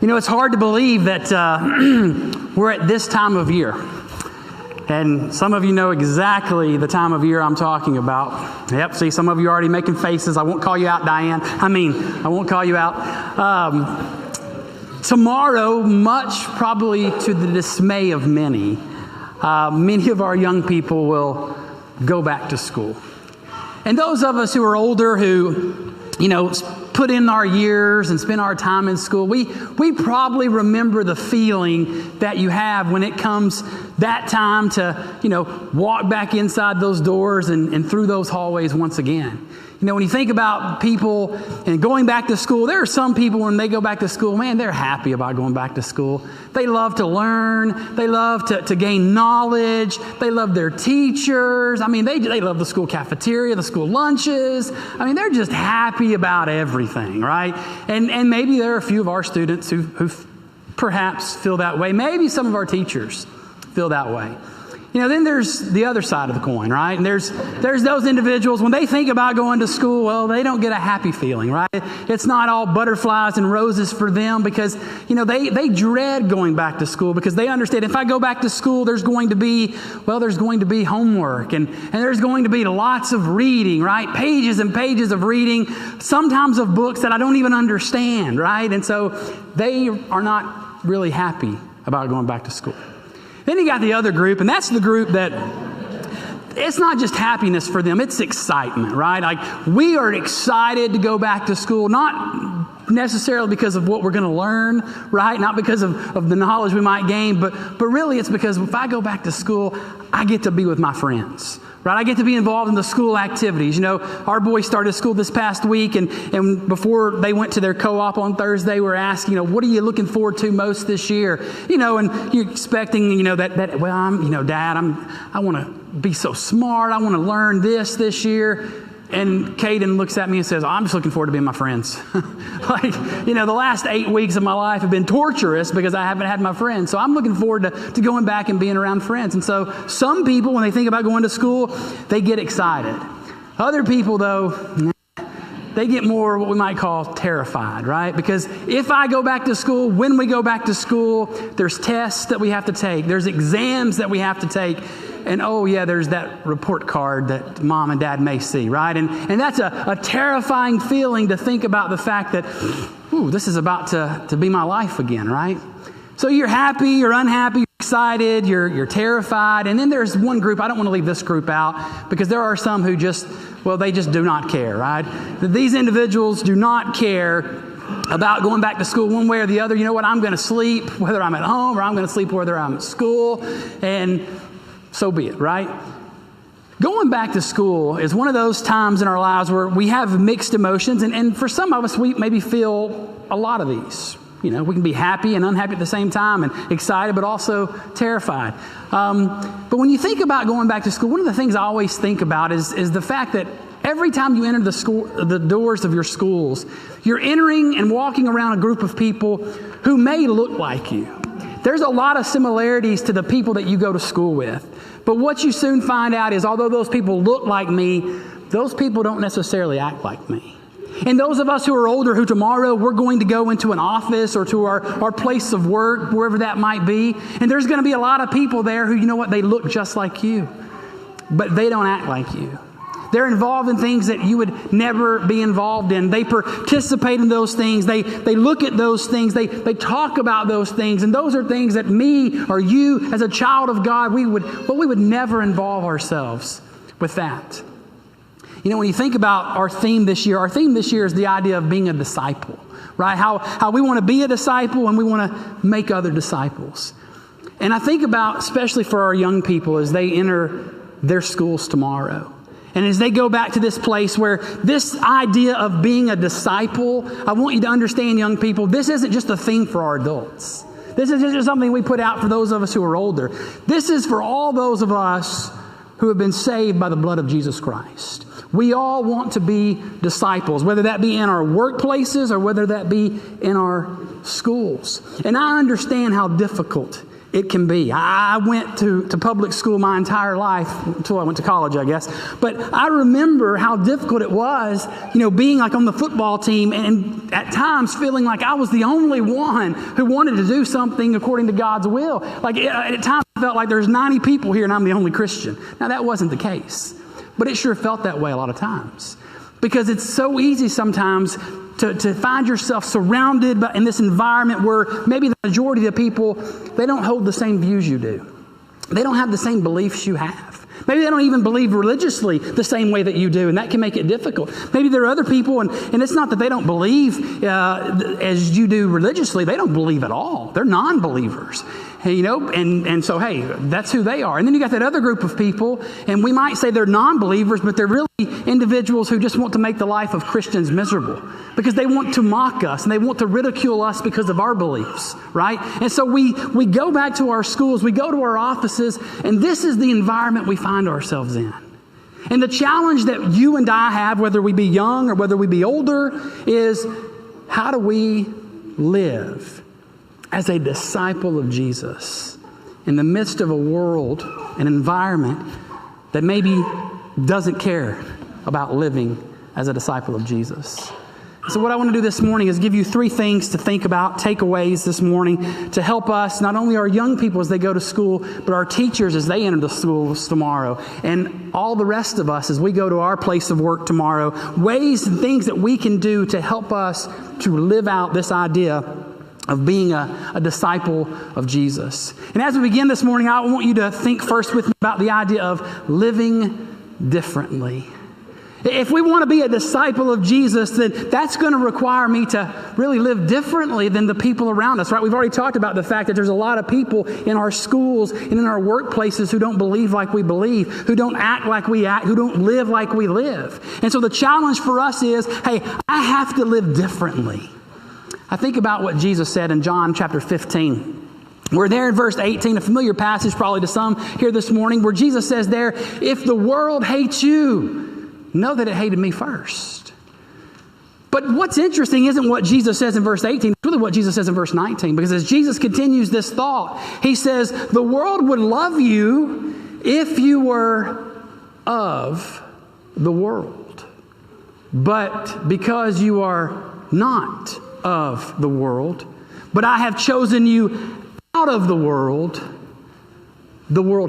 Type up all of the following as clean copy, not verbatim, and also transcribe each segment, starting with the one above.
You know, it's hard to believe that we're at this time of year. And some of you know exactly the time of year I'm talking about. Yep, see, some of you are already making faces. I won't call you out, Diane. I won't call you out. Tomorrow, much probably to the dismay of many, many of our young people will go back to school. And those of us who are older, who, you know, put in our years and spend our time in school, we probably remember the feeling that you have when it comes that time to, you know, walk back inside those doors and through those hallways once again. You know, when you think about people and going back to school, there are some people when they go back to school, man, they're happy about going back to school. They love to learn. They love to gain knowledge. They love their teachers. I mean, they love the school cafeteria, the school lunches. I mean, they're just happy about everything, right? And maybe there are a few of our students who perhaps feel that way. Maybe some of our teachers feel that way. You know, then there's the other side of the coin, right? And there's those individuals, when they think about going to school, well, they don't get a happy feeling, right? It's not all butterflies and roses for them because, you know, they dread going back to school because they understand if I go back to school, there's going to be homework and there's going to be lots of reading, right? Pages and pages of reading, sometimes of books that I don't even understand, right? And so they are not really happy about going back to school. Then you got the other group, and that's the group that it's not just happiness for them, it's excitement, right? Like, we are excited to go back to school, not necessarily because of what we're going to learn, right? Not because of the knowledge we might gain, but really it's because if I go back to school, I get to be with my friends. Right, I get to be involved in the school activities. You know, our boys started school this past week, and before they went to their co-op on Thursday, we're asking, you know, what are you looking forward to most this year? You know, and you're expecting, you know, that Dad, I want to be so smart. I want to learn this year. And Caden looks at me and says, I'm just looking forward to being my friends. Like, you know, the last 8 weeks of my life have been torturous because I haven't had my friends. So I'm looking forward to going back and being around friends. And so some people, when they think about going to school, they get excited. Other people, though, they get more what we might call terrified, right? Because if I go back to school, when we go back to school, there's tests that we have to take. There's exams that we have to take. And oh yeah, there's that report card that mom and dad may see, right? And that's a terrifying feeling to think about the fact that, this is about to be my life again, right? So you're happy, you're unhappy, you're excited, you're terrified. And then there's one group, I don't want to leave this group out, because there are some who they just do not care, right? These individuals do not care about going back to school one way or the other. You know what? I'm going to sleep whether I'm at home or I'm going to sleep whether I'm at school. And so be it, right? Going back to school is one of those times in our lives where we have mixed emotions. And for some of us, we maybe feel a lot of these. You know, we can be happy and unhappy at the same time and excited, but also terrified. But when you think about going back to school, one of the things I always think about is the fact that every time you enter the doors of your schools, you're entering and walking around a group of people who may look like you. There's a lot of similarities to the people that you go to school with. But what you soon find out is although those people look like me, those people don't necessarily act like me. And those of us who are older, who tomorrow we're going to go into an office or to our place of work, wherever that might be, and there's going to be a lot of people there who, you know what, they look just like you, but they don't act like you. They're involved in things that you would never be involved in. They participate in those things. They look at those things. They talk about those things. And those are things that me or you as a child of God, we would never involve ourselves with that. You know, when you think about our theme this year is the idea of being a disciple, right? How we want to be a disciple and we want to make other disciples. And I think about, especially for our young people as they enter their schools tomorrow. And as they go back to this place where this idea of being a disciple, I want you to understand, young people, this isn't just a thing for our adults. This isn't just something we put out for those of us who are older. This is for all those of us who have been saved by the blood of Jesus Christ. We all want to be disciples, whether that be in our workplaces or whether that be in our schools. And I understand how difficult it can be. I went to public school my entire life until I went to college, I guess. But I remember how difficult it was, being like on the football team and at times feeling like I was the only one who wanted to do something according to God's will. Like at times I felt like there's 90 people here and I'm the only Christian. Now that wasn't the case, but it sure felt that way a lot of times. Because it's so easy sometimes to find yourself surrounded in this environment where maybe the majority of the people, they don't hold the same views you do. They don't have the same beliefs you have. Maybe they don't even believe religiously the same way that you do, and that can make it difficult. Maybe there are other people, and it's not that they don't believe as you do religiously. They don't believe at all. They're non-believers. And so, hey, that's who they are. And then you got that other group of people, and we might say they're non-believers, but they're really individuals who just want to make the life of Christians miserable because they want to mock us and they want to ridicule us because of our beliefs, right? And so we go back to our schools, we go to our offices, and this is the environment we find ourselves in. And the challenge that you and I have, whether we be young or whether we be older, is how do we live as a disciple of Jesus in the midst of a world, an environment that maybe doesn't care about living as a disciple of Jesus. So what I want to do this morning is give you 3 things to think about, takeaways this morning to help us, not only our young people as they go to school, but our teachers as they enter the schools tomorrow, and all the rest of us as we go to our place of work tomorrow, ways and things that we can do to help us to live out this idea of being a disciple of Jesus. And as we begin this morning, I want you to think first with me about the idea of living differently. If we want to be a disciple of Jesus, then that's going to require me to really live differently than the people around us, right? We've already talked about the fact that there's a lot of people in our schools and in our workplaces who don't believe like we believe, who don't act like we act, who don't live like we live. And so the challenge for us is, hey, I have to live differently. I think about what Jesus said in John chapter 15. We're there in verse 18, a familiar passage probably to some here this morning, where Jesus says there, if the world hates you, know that it hated me first. But what's interesting isn't what Jesus says in verse 18, it's really what Jesus says in verse 19, because as Jesus continues this thought, he says, the world would love you if you were of the world. But because you are not of the world, but I have chosen you out of the world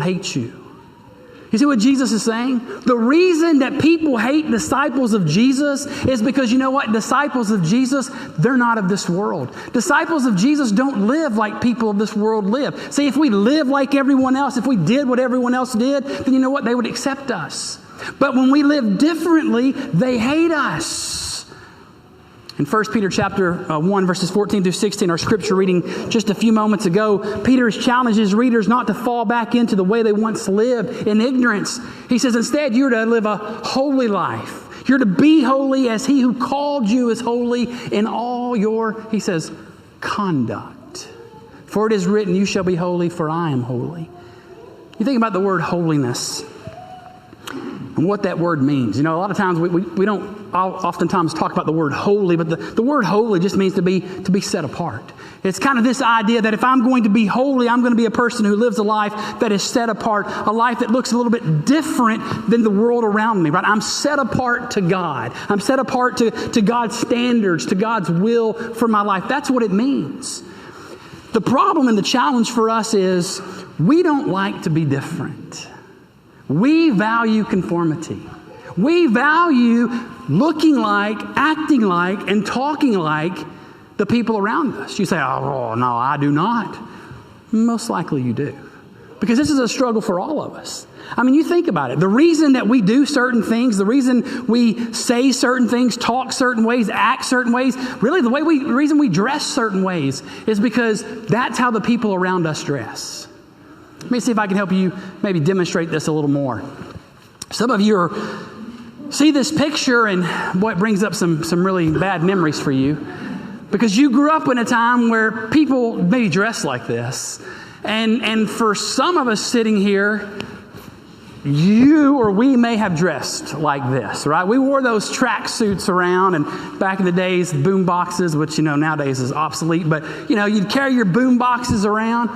hates you. You see what Jesus is saying? The reason that people hate disciples of Jesus is because, you know what? Disciples of Jesus, they're not of this world. Disciples of Jesus don't live like people of this world live. See, if we live like everyone else, if we did what everyone else did, then you know what? They would accept us. But when we live differently, they hate us. In 1 Peter chapter 1, verses 14 through 16, our scripture reading just a few moments ago, Peter has challenged his readers not to fall back into the way they once lived in ignorance. He says, instead, you're to live a holy life. You're to be holy as he who called you is holy in all your, he says, conduct. For it is written, you shall be holy, for I am holy. You think about the word holiness and what that word means. You know, a lot of times we don't oftentimes talk about the word holy, but the word holy just means to be set apart. It's kind of this idea that if I'm going to be holy, I'm going to be a person who lives a life that is set apart, a life that looks a little bit different than the world around me, right? I'm set apart to God. I'm set apart to God's standards, to God's will for my life. That's what it means. The problem and the challenge for us is we don't like to be different. We value conformity. We value looking like, acting like, and talking like the people around us. You say, oh, no, I do not. Most likely you do. Because this is a struggle for all of us. I mean, you think about it. The reason that we do certain things, the reason we say certain things, talk certain ways, act certain ways, really the reason we dress certain ways is because that's how the people around us dress. Let me see if I can help you maybe demonstrate this a little more. Some of you see this picture and boy, it brings up some really bad memories for you because you grew up in a time where people maybe dress like this. And for some of us sitting here, you or we may have dressed like this, right? We wore those track suits around, and back in the days, boom boxes, which, nowadays is obsolete, but, you'd carry your boom boxes around.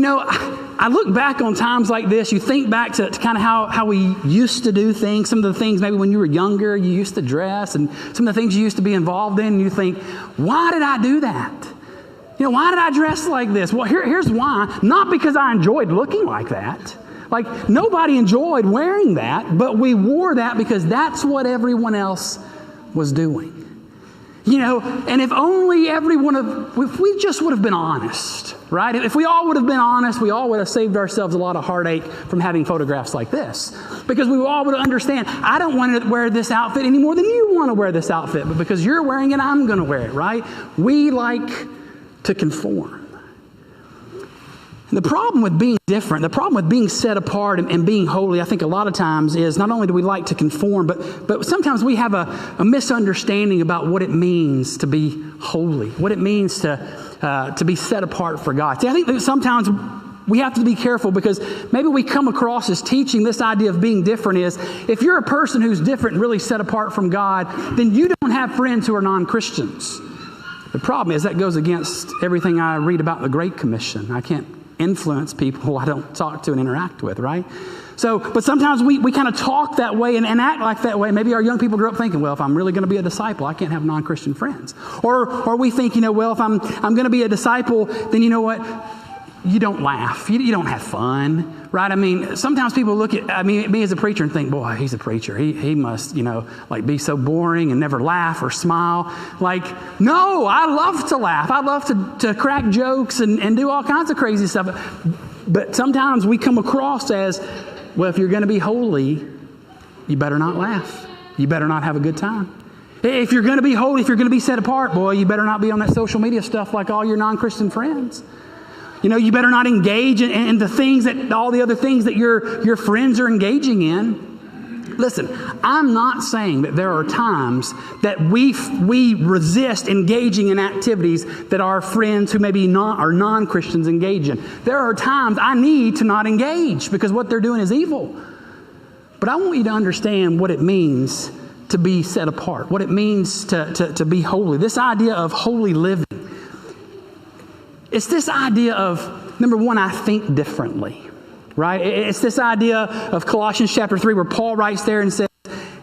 I look back on times like this. You think back to kind of how we used to do things, some of the things maybe when you were younger, you used to dress, and some of the things you used to be involved in, and you think, why did I do that? Why did I dress like this? Well, here's why. Not because I enjoyed looking like that. Like, nobody enjoyed wearing that, but we wore that because that's what everyone else was doing. And if only if we just would have been honest, right? If we all would have been honest, we all would have saved ourselves a lot of heartache from having photographs like this. Because we all would understand, I don't want to wear this outfit any more than you want to wear this outfit, but because you're wearing it, I'm going to wear it, right? We like to conform. And the problem with being different, the problem with being set apart and being holy, I think a lot of times is not only do we like to conform, but sometimes we have a misunderstanding about what it means to be holy, what it means to be set apart for God. See, I think that sometimes we have to be careful because maybe we come across as teaching this idea of being different is, if you're a person who's different and really set apart from God, then you don't have friends who are non-Christians. The problem is that goes against everything I read about the Great Commission. I can't influence people I don't talk to and interact with, right? So, but sometimes we kind of talk that way and act like that way. Maybe our young people grow up thinking, well, if I'm really going to be a disciple, I can't have non-Christian friends. Or we think, well, if I'm going to be a disciple, then you know what? You don't laugh. You don't have fun, right? I mean, sometimes people look at me as a preacher and think, boy, he's a preacher. He must, be so boring and never laugh or smile. Like, no, I love to laugh. I love to crack jokes and do all kinds of crazy stuff. But sometimes we come across as, well, if you're going to be holy, you better not laugh. You better not have a good time. If you're going to be holy, if you're going to be set apart, boy, you better not be on that social media stuff like all your non-Christian friends. You better not engage in the things all the other things that your friends are engaging in. Listen, I'm not saying that there are times that we resist engaging in activities that our friends who maybe are non-Christians engage in. There are times I need to not engage because what they're doing is evil. But I want you to understand what it means to be set apart, what it means to be holy. This idea of holy living. It's this idea of, number one, I think differently, right? It's this idea of Colossians chapter 3 where Paul writes there and says,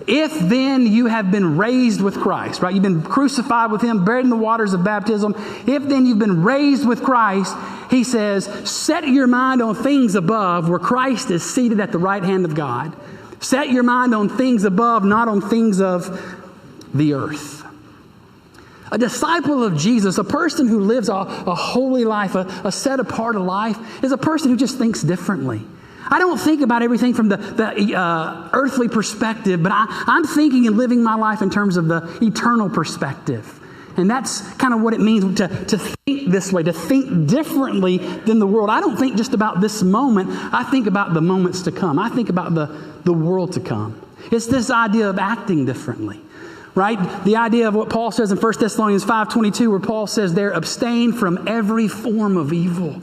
if then you have been raised with Christ, right? You've been crucified with him, buried in the waters of baptism. If then you've been raised with Christ, he says, set your mind on things above where Christ is seated at the right hand of God. Set your mind on things above, not on things of the earth. A disciple of Jesus, a person who lives a holy life, a set apart life, is a person who just thinks differently. I don't think about everything from the earthly perspective, but I'm thinking and living my life in terms of the eternal perspective. And that's kind of what it means to think this way, to think differently than the world. I don't think just about this moment. I think about the moments to come. I think about the world to come. It's this idea of acting differently. Right? The idea of what Paul says in 1 Thessalonians 5:22, where Paul says there, abstain from every form of evil.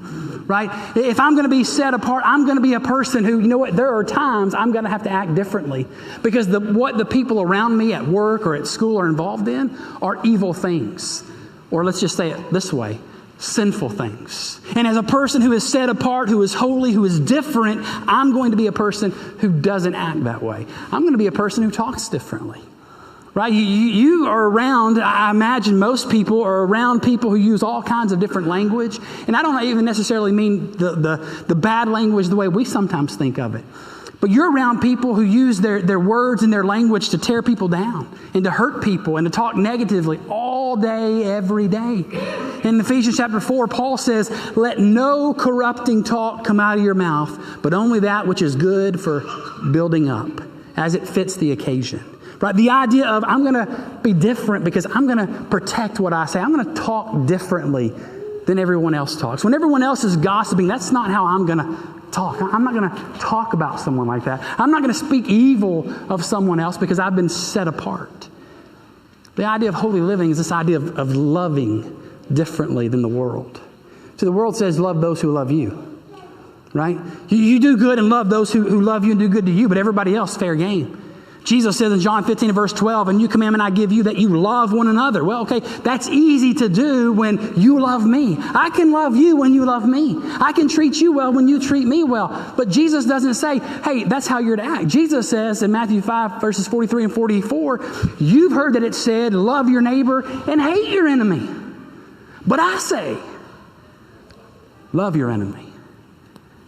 Right? If I'm going to be set apart, I'm going to be a person who, there are times I'm going to have to act differently because what the people around me at work or at school are involved in are evil things. Or let's just say it this way, sinful things. And as a person who is set apart, who is holy, who is different, I'm going to be a person who doesn't act that way. I'm going to be a person who talks differently. Right? You are around, I imagine most people are around people who use all kinds of different language. And I don't even necessarily mean the bad language the way we sometimes think of it. But you're around people who use their words and their language to tear people down and to hurt people and to talk negatively all day, every day. In Ephesians chapter 4, Paul says, let no corrupting talk come out of your mouth, but only that which is good for building up, as it fits the occasion. Right? The idea of I'm going to be different because I'm going to protect what I say. I'm going to talk differently than everyone else talks. When everyone else is gossiping, that's not how I'm going to talk. I'm not going to talk about someone like that. I'm not going to speak evil of someone else because I've been set apart. The idea of holy living is this idea of loving differently than the world. So the world says love those who love you. Right? You do good and love those who love you and do good to you, but everybody else fair game. Jesus says in John 15 and verse 12, "A new commandment I give you, that you love one another." Well, okay, that's easy to do when you love me. I can love you when you love me. I can treat you well when you treat me well. But Jesus doesn't say, hey, that's how you're to act. Jesus says in Matthew 5, verses 43 and 44, "You've heard that it said, love your neighbor and hate your enemy. But I say, love your enemy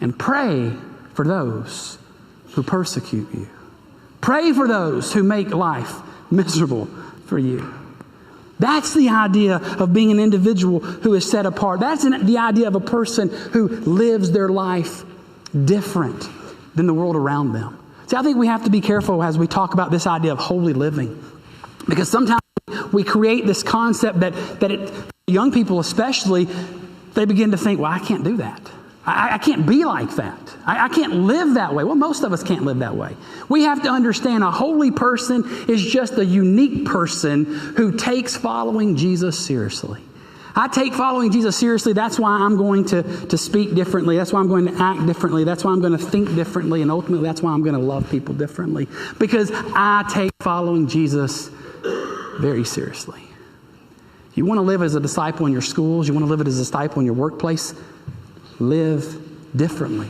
and pray for those who persecute you. Pray for those who make life miserable for you." That's the idea of being an individual who is set apart. That's the idea of a person who lives their life different than the world around them. See, I think we have to be careful as we talk about this idea of holy living, because sometimes we create this concept that young people especially, they begin to think, well, I can't do that. I can't be like that. I can't live that way. Well, most of us can't live that way. We have to understand a holy person is just a unique person who takes following Jesus seriously. I take following Jesus seriously. That's why I'm going to speak differently. That's why I'm going to act differently. That's why I'm going to think differently. And ultimately, that's why I'm going to love people differently. Because I take following Jesus very seriously. You want to live as a disciple in your schools. You want to live as a disciple in your workplace. Live differently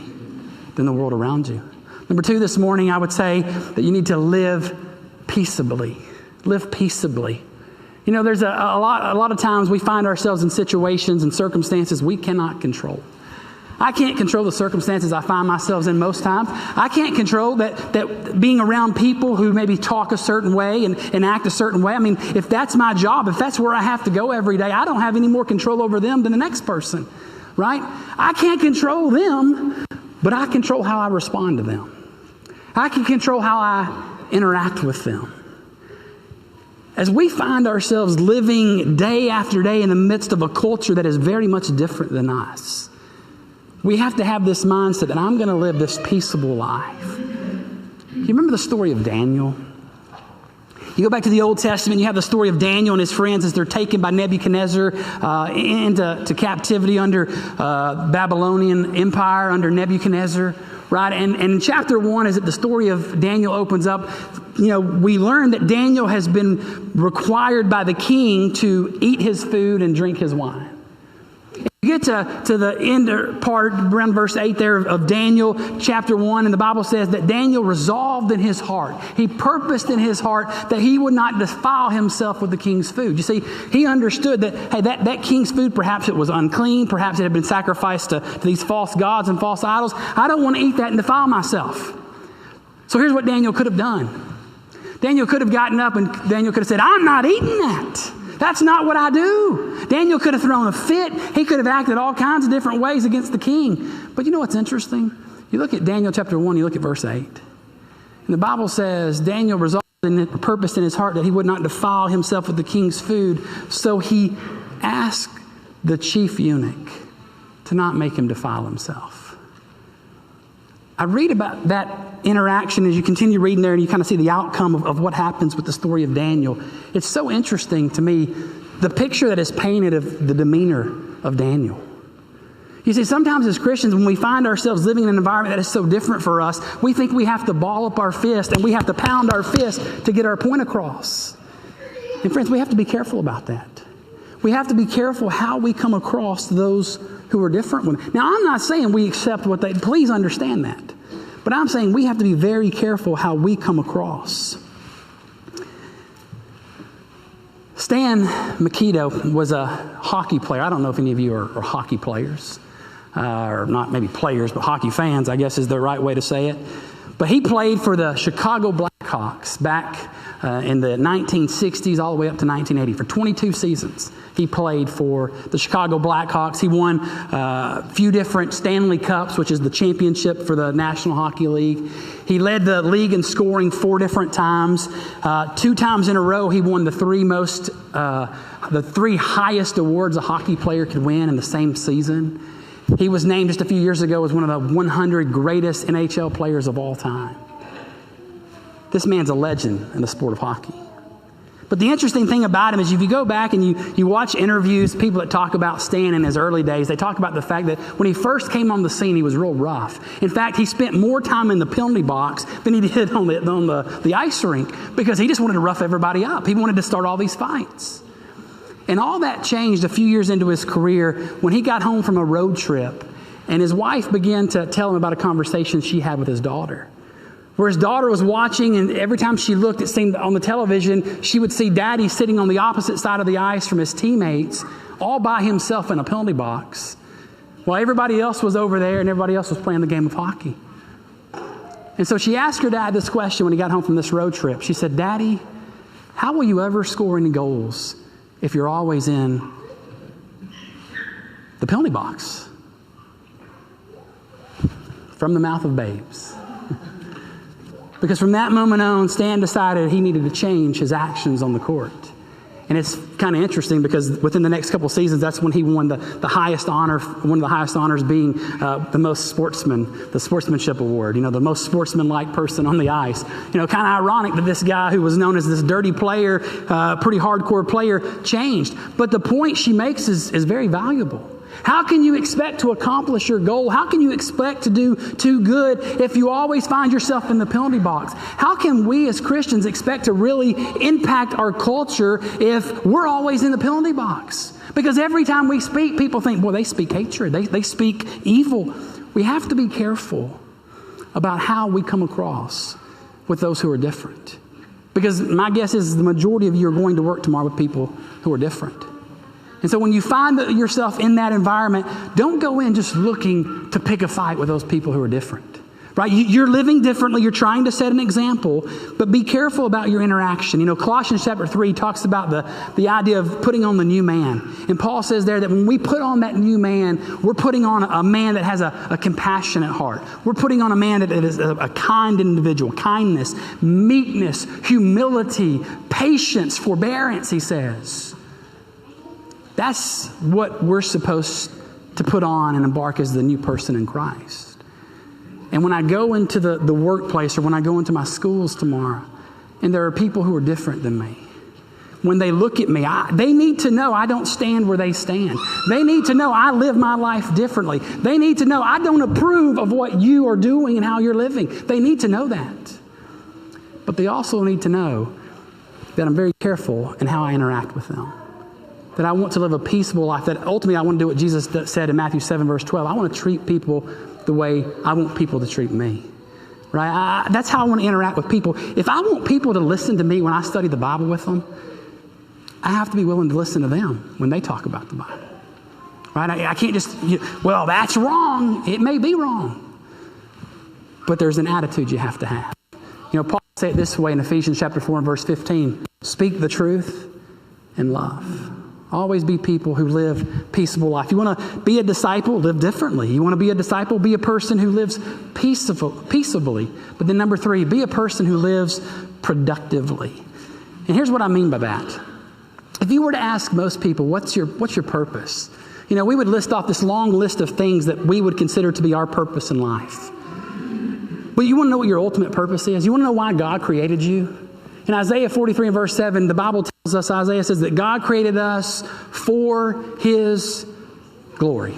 than the world around you. Number 2, this morning, I would say that you need to live peaceably. Live peaceably. You know, there's a lot of times we find ourselves in situations and circumstances we cannot control. I can't control the circumstances I find myself in most times. I can't control that being around people who maybe talk a certain way and act a certain way. I mean, if that's my job, if that's where I have to go every day, I don't have any more control over them than the next person. Right? I can't control them, but I control how I respond to them. I can control how I interact with them. As we find ourselves living day after day in the midst of a culture that is very much different than us, we have to have this mindset that I'm going to live this peaceable life. You remember the story of Daniel? You go back to the Old Testament, you have the story of Daniel and his friends as they're taken by Nebuchadnezzar into captivity under Babylonian Empire, under Nebuchadnezzar, right? And in chapter 1, as the story of Daniel opens up, you know, we learn that Daniel has been required by the king to eat his food and drink his wine. You get to the end part, around verse 8 there of Daniel chapter 1, and the Bible says that Daniel resolved in his heart. He purposed in his heart that he would not defile himself with the king's food. You see, he understood that, hey, that king's food, perhaps it was unclean, perhaps it had been sacrificed to these false gods and false idols. I don't want to eat that and defile myself. So here's what Daniel could have done. Daniel could have gotten up and Daniel could have said, I'm not eating that. That's not what I do. Daniel could have thrown a fit. He could have acted all kinds of different ways against the king. But you know what's interesting? You look at Daniel chapter 1, you look at verse 8. And the Bible says, Daniel resolved and purposed in his heart that he would not defile himself with the king's food. So he asked the chief eunuch to not make him defile himself. I read about that interaction as you continue reading there and you kind of see the outcome of what happens with the story of Daniel. It's so interesting to me, the picture that is painted of the demeanor of Daniel. You see, sometimes as Christians, when we find ourselves living in an environment that is so different for us, we think we have to ball up our fist and we have to pound our fist to get our point across. And friends, we have to be careful about that. We have to be careful how we come across those who are different. Now, I'm not saying we accept what please understand that. But I'm saying we have to be very careful how we come across. Stan Mikito was a hockey player. I don't know if any of you are hockey players. Or not maybe players, but hockey fans, I guess is the right way to say it. But he played for the Chicago Blackhawks back in the 1960s all the way up to 1980. For 22 seasons, he played for the Chicago Blackhawks. He won a few different Stanley Cups, which is the championship for the National Hockey League. He led the league in scoring 4 different times. 2 times in a row, he won the 3 highest awards a hockey player could win in the same season. He was named just a few years ago as one of the 100 greatest NHL players of all time. This man's a legend in the sport of hockey. But the interesting thing about him is if you go back and you watch interviews, people that talk about Stan in his early days, they talk about the fact that when he first came on the scene, he was real rough. In fact, he spent more time in the penalty box than he did on the ice rink because he just wanted to rough everybody up. He wanted to start all these fights. And all that changed a few years into his career when he got home from a road trip and his wife began to tell him about a conversation she had with his daughter, where his daughter was watching, and every time she looked, it seemed on the television, she would see Daddy sitting on the opposite side of the ice from his teammates, all by himself in a penalty box, while everybody else was over there and everybody else was playing the game of hockey. And so she asked her dad this question when he got home from this road trip. She said, "Daddy, how will you ever score any goals if you're always in the penalty box?" From the mouth of babes. Because from that moment on, Stan decided he needed to change his actions on the court. And it's kind of interesting because within the next couple of seasons, that's when he won the highest honor, one of the highest honors being the sportsmanship award, the most sportsmanlike person on the ice. Kind of ironic that this guy who was known as this dirty player, pretty hardcore player, changed. But the point she makes is very valuable. How can you expect to accomplish your goal? How can you expect to do too good if you always find yourself in the penalty box? How can we as Christians expect to really impact our culture if we're always in the penalty box? Because every time we speak, people think, boy, they speak hatred. They speak evil. We have to be careful about how we come across with those who are different. Because my guess is the majority of you are going to work tomorrow with people who are different. And so when you find yourself in that environment, don't go in just looking to pick a fight with those people who are different. Right? You're living differently. You're trying to set an example, but be careful about your interaction. Colossians chapter 3 talks about the idea of putting on the new man. And Paul says there that when we put on that new man, we're putting on a man that has a compassionate heart. We're putting on a man that is a kind individual, kindness, meekness, humility, patience, forbearance, he says. That's what we're supposed to put on and embark as the new person in Christ. And when I go into the workplace or when I go into my schools tomorrow, and there are people who are different than me, when they look at me, they need to know I don't stand where they stand. They need to know I live my life differently. They need to know I don't approve of what you are doing and how you're living. They need to know that. But they also need to know that I'm very careful in how I interact with them. That I want to live a peaceable life, that ultimately I want to do what Jesus said in Matthew 7, verse 12. I want to treat people the way I want people to treat me. Right? That's how I want to interact with people. If I want people to listen to me when I study the Bible with them, I have to be willing to listen to them when they talk about the Bible. Right? I can't just, well, that's wrong. It may be wrong. But there's an attitude you have to have. Paul said it this way in Ephesians chapter 4 and verse 15. Speak the truth in love. Always be people who live peaceable life. You want to be a disciple, live differently. You want to be a disciple, be a person who lives peaceably. But then number 3, be a person who lives productively. And here's what I mean by that. If you were to ask most people, what's your purpose? We would list off this long list of things that we would consider to be our purpose in life. But you want to know what your ultimate purpose is? You want to know why God created you? In Isaiah 43 and verse 7, the Bible tells us, Isaiah says that God created us for His glory.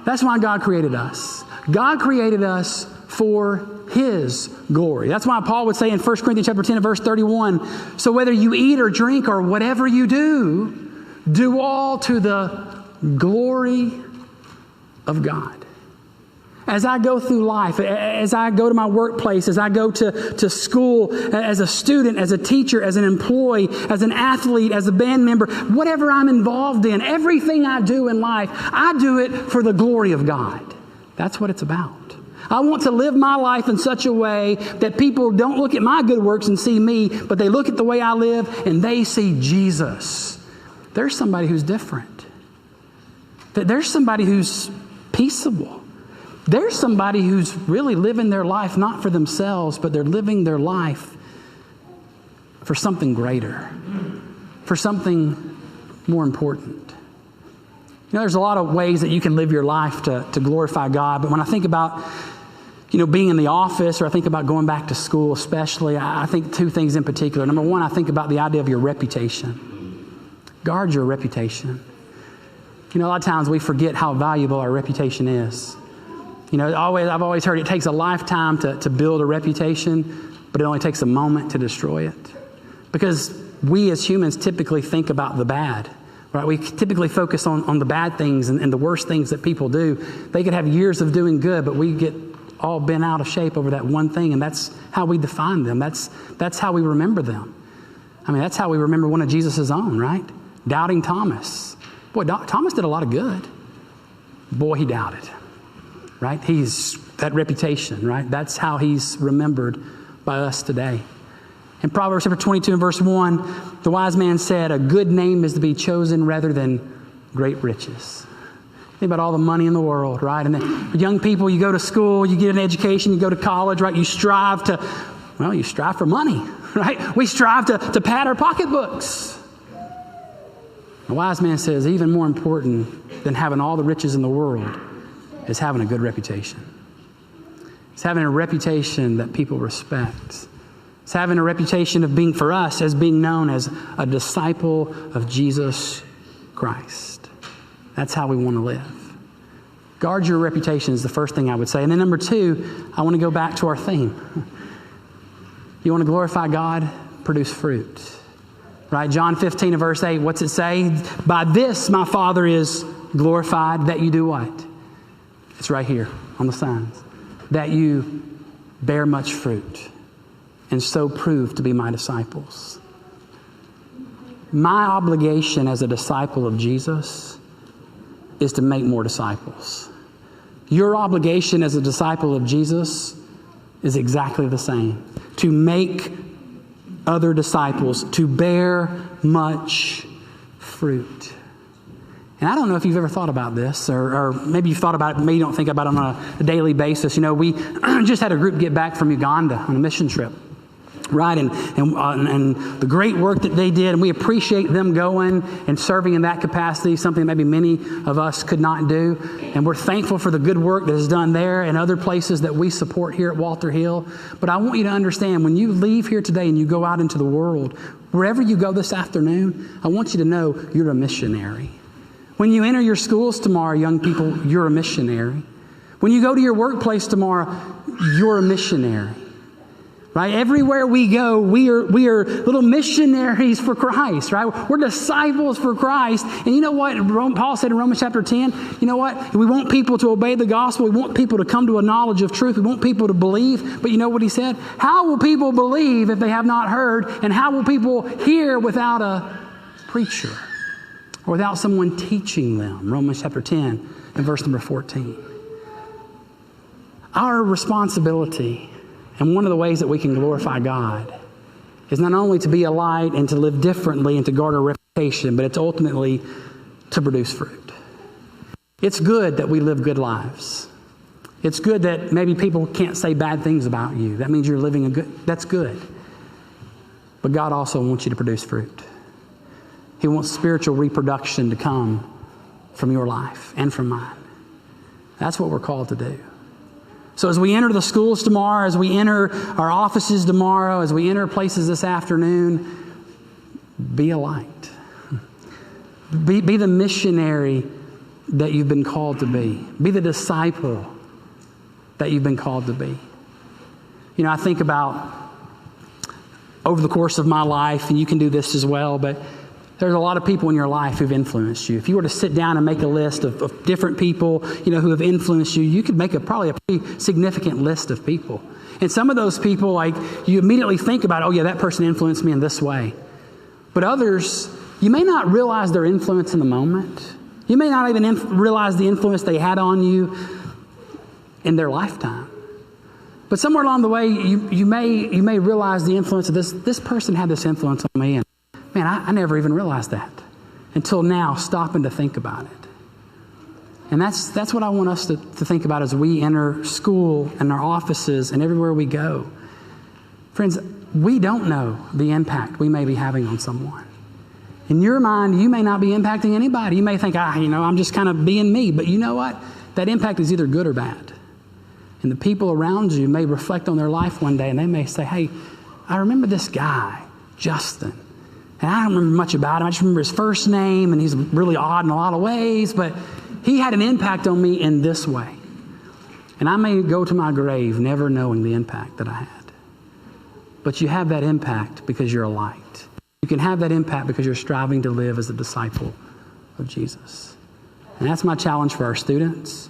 That's why God created us. God created us for His glory. That's why Paul would say in 1 Corinthians chapter 10 and verse 31, so whether you eat or drink or whatever you do all to the glory of God. As I go through life, as I go to my workplace, as I go to school, as a student, as a teacher, as an employee, as an athlete, as a band member, whatever I'm involved in, everything I do in life, I do it for the glory of God. That's what it's about. I want to live my life in such a way that people don't look at my good works and see me, but they look at the way I live and they see Jesus. There's somebody who's different. There's somebody who's peaceable. There's somebody who's really living their life not for themselves, but they're living their life for something greater, for something more important. There's a lot of ways that you can live your life to glorify God, but when I think about, being in the office, or I think about going back to school especially, I think two things in particular. Number one, I think about the idea of your reputation. Guard your reputation. A lot of times we forget how valuable our reputation is. I've always heard it takes a lifetime to build a reputation, but it only takes a moment to destroy it. Because we as humans typically think about the bad, right? We typically focus on the bad things and the worst things that people do. They could have years of doing good, but we get all bent out of shape over that one thing, and that's how we define them. That's how we remember them. That's how we remember one of Jesus' own, right? Doubting Thomas. Boy, Thomas did a lot of good. Boy, he doubted, right? He's that reputation, right? That's how he's remembered by us today. In Proverbs chapter 22 and verse 1, the wise man said, a good name is to be chosen rather than great riches. Think about all the money in the world, right? And then young people, you go to school, you get an education, you go to college, right? You strive for money, right? We strive to pad our pocketbooks. The wise man says, even more important than having all the riches in the world is having a good reputation. It's having a reputation that people respect. It's having a reputation of being, for us, as being known as a disciple of Jesus Christ. That's how we want to live. Guard your reputation is the first thing I would say. And then number two, I want to go back to our theme. You want to glorify God? Produce fruit. Right? John 15 and verse 8, what's it say? By this my Father is glorified, that you do what? It's right here on the signs. That you bear much fruit and so prove to be my disciples. My obligation as a disciple of Jesus is to make more disciples. Your obligation as a disciple of Jesus is exactly the same. To make other disciples, to bear much fruit. And I don't know if you've ever thought about this, or maybe you've thought about it, but maybe you don't think about it on a daily basis. We just had a group get back from Uganda on a mission trip. Right, and the great work that they did, and we appreciate them going and serving in that capacity, something maybe many of us could not do. And we're thankful for the good work that is done there and other places that we support here at Walter Hill. But I want you to understand, when you leave here today and you go out into the world, wherever you go this afternoon, I want you to know you're a missionary. When you enter your schools tomorrow, young people, you're a missionary. When you go to your workplace tomorrow, you're a missionary. Right? Everywhere we go, we are little missionaries for Christ, right? We're disciples for Christ. And you know what Paul said in Romans chapter 10? You know what? We want people to obey the gospel. We want people to come to a knowledge of truth. We want people to believe. But you know what he said? How will people believe if they have not heard? And how will people hear without a preacher? Or without someone teaching them? Romans chapter 10 and verse number 14. Our responsibility, and one of the ways that we can glorify God, is not only to be a light and to live differently and to guard our reputation, but it's ultimately to produce fruit. It's good that we live good lives. It's good that maybe people can't say bad things about you. That means you're living that's good. But God also wants you to produce fruit. He wants spiritual reproduction to come from your life and from mine. That's what we're called to do. So as we enter the schools tomorrow, as we enter our offices tomorrow, as we enter places this afternoon, be a light. Be the missionary that you've been called to be. Be the disciple that you've been called to be. I think about over the course of my life, and you can do this as well, but there's a lot of people in your life who've influenced you. If you were to sit down and make a list of different people, who have influenced you, you could make probably a pretty significant list of people. And some of those people, you immediately think about, oh yeah, that person influenced me in this way. But others, you may not realize their influence in the moment. You may not even realize the influence they had on you in their lifetime. But somewhere along the way, you may realize the influence of this person had this influence on me. And man, I never even realized that until now, stopping to think about it. And that's what I want us to think about as we enter school and our offices and everywhere we go. Friends, we don't know the impact we may be having on someone. In your mind, you may not be impacting anybody. You may think, I'm just kind of being me. But you know what? That impact is either good or bad. And the people around you may reflect on their life one day and they may say, hey, I remember this guy, Justin. And I don't remember much about him. I just remember his first name, and he's really odd in a lot of ways, but he had an impact on me in this way. And I may go to my grave never knowing the impact that I had. But you have that impact because you're a light. You can have that impact because you're striving to live as a disciple of Jesus. And that's my challenge for our students.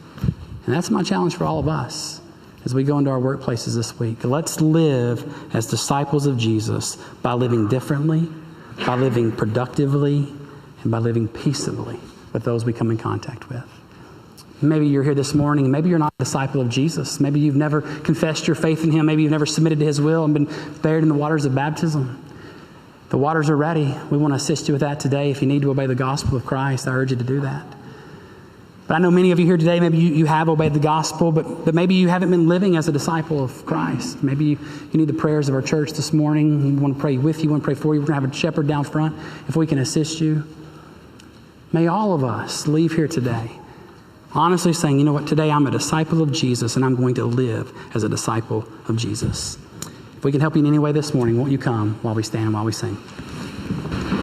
And that's my challenge for all of us as we go into our workplaces this week. Let's live as disciples of Jesus by living differently, by living productively, and by living peaceably with those we come in contact with. Maybe you're here this morning, maybe you're not a disciple of Jesus. Maybe you've never confessed your faith in him. Maybe you've never submitted to his will and been buried in the waters of baptism. The waters are ready. We want to assist you with that today. If you need to obey the gospel of Christ, I urge you to do that. But I know many of you here today, maybe you have obeyed the gospel, but maybe you haven't been living as a disciple of Christ. Maybe you need the prayers of our church this morning. We want to pray with you. We want to pray for you. We're going to have a shepherd down front if we can assist you. May all of us leave here today honestly saying, you know what, today I'm a disciple of Jesus and I'm going to live as a disciple of Jesus. If we can help you in any way this morning, won't you come while we stand and while we sing?